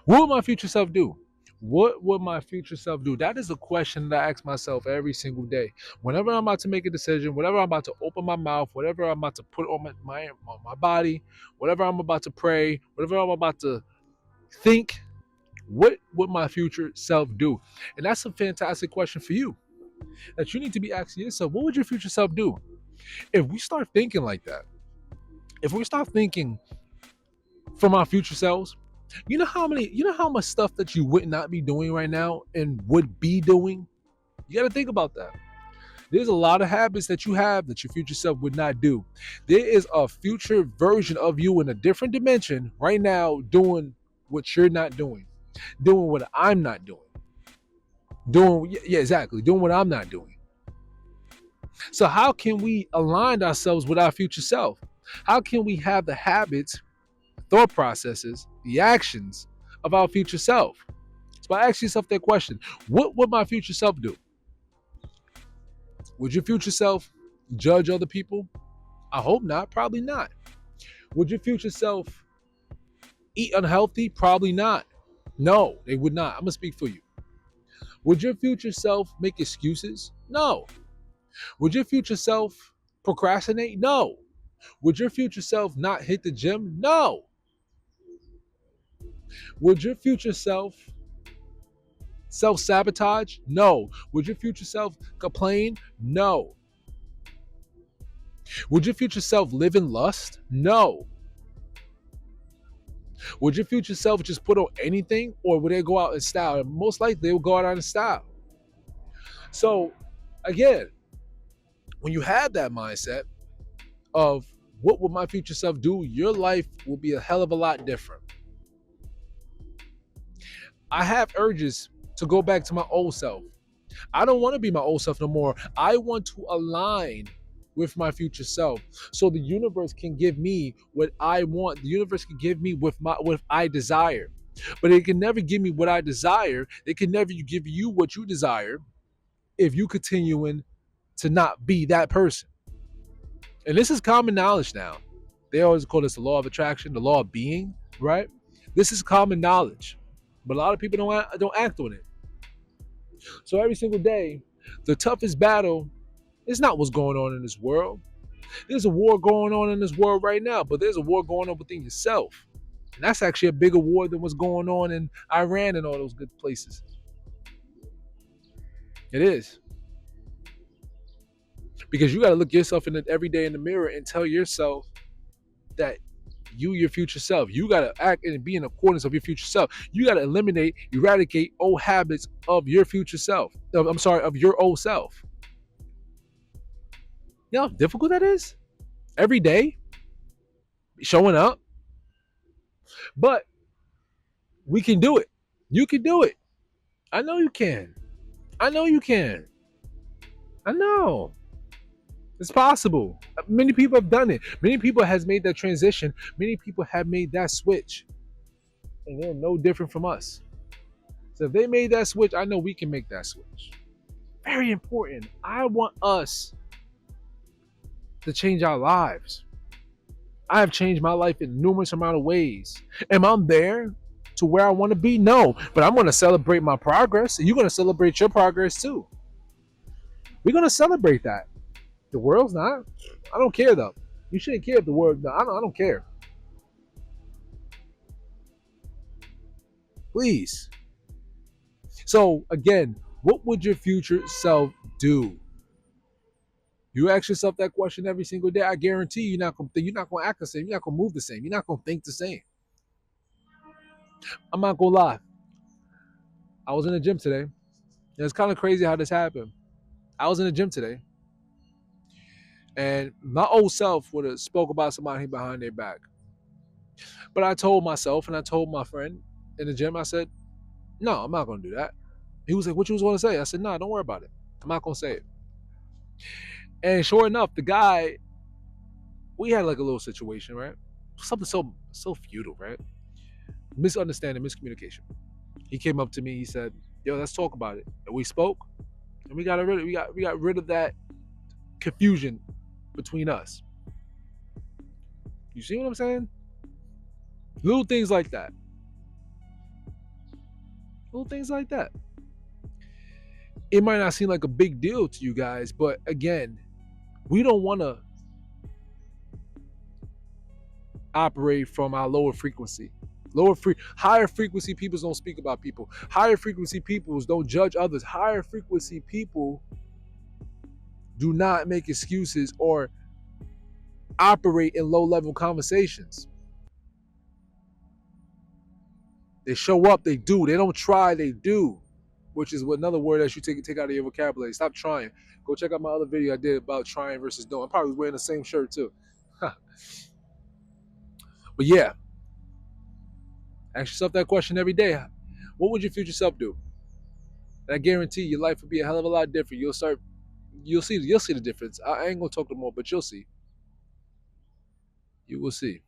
What would my future self do? What would my future self do? That is a question that I ask myself every single day. Whenever I'm about to make a decision, whenever I'm about to open my mouth, whatever I'm about to put on my body, whatever I'm about to pray, whatever I'm about to think, what would my future self do? And that's a fantastic question for you that you need to be asking yourself. What would your future self do? If we start thinking like that, if we start thinking from our future selves, you know how much stuff that you would not be doing right now and would be doing? You got to think about that. There's a lot of habits that you have that your future self would not do. There is a future version of you in a different dimension right now doing what you're not doing, doing what I'm not doing, doing, yeah, exactly, doing what I'm not doing. So, how can we align ourselves with our future self? How can we have the habits, thought processes, the actions of our future self? So, by asking yourself that question, what would my future self do? Would your future self judge other people? I hope not. Probably not. Would your future self eat unhealthy? Probably not. No, they would not. I'm going to speak for you. Would your future self make excuses? No. Would your future self procrastinate? No. Would your future self not hit the gym? No. Would your future self sabotage? No. Would your future self complain? No. Would your future self live in lust? No. Would your future self just put on anything, or would they go out in style? And most likely they will go out in style. So again, when you have that mindset of what would my future self do, your life will be a hell of a lot different. I have urges to go back to my old self. I don't want to be my old self no more. I want to align with my future self so the universe can give me what I want. The universe can give me what I desire. But it can never give me what I desire. It can never give you what you desire if you continuing to not be that person. And this is common knowledge now. They always call this the law of attraction, the law of being, right? This is common knowledge. But a lot of people don't act on it. So every single day, the toughest battle is not what's going on in this world. There's a war going on in this world right now, but there's a war going on within yourself. And that's actually a bigger war than what's going on in Iran and all those good places. It is. Because you got to look yourself in every day in the mirror and tell yourself that your future self. You got to act and be in accordance of your future self. You got to eradicate old habits of your future self. Of your old self. You know how difficult that is? Every day, showing up. But we can do it. You can do it. I know you can. I know you can. I know. It's possible. Many people have done it. Many people has made that transition. Many people have made that switch. And they're no different from us. So if they made that switch, I know we can make that switch. Very important. I want us to change our lives. I have changed my life in numerous amount of ways. Am I there to where I want to be? No. But I'm going to celebrate my progress. And you're going to celebrate your progress too. We're going to celebrate that. The world's not. I don't care though. You shouldn't care if the world. I don't care. Please. So again, what would your future self do? You ask yourself that question every single day. I guarantee you're not gonna act the same. You're not gonna move the same. You're not gonna think the same. I'm not gonna lie. I was in the gym today. It's kind of crazy how this happened. I was in the gym today, and my old self would have spoke about somebody behind their back. But I told myself and I told my friend in the gym, I said, no, I'm not gonna do that. He was like, what you was gonna say? I said, no, don't worry about it. I'm not gonna say it. And sure enough, the guy, we had like a little situation, right? Something so futile, right? Misunderstanding, miscommunication. He came up to me, he said, yo, let's talk about it. And we spoke, and we got rid of that confusion between us. You see what I'm saying? Little things like that. Little things like that. It might not seem like a big deal to you guys, but again, we don't want to operate from our lower frequency. Higher frequency people don't speak about people. Higher frequency people don't judge others. Higher frequency people do not make excuses or operate in low level conversations. They show up, they do. They don't try, they do. Which is another word that you take out of your vocabulary. Stop trying. Go check out my other video I did about trying versus doing. I'm probably wearing the same shirt too. But yeah, ask yourself that question every day. What would your future self do? And I guarantee your life will be a hell of a lot different. You'll see the difference. I ain't gonna talk no more, but you'll see. You will see.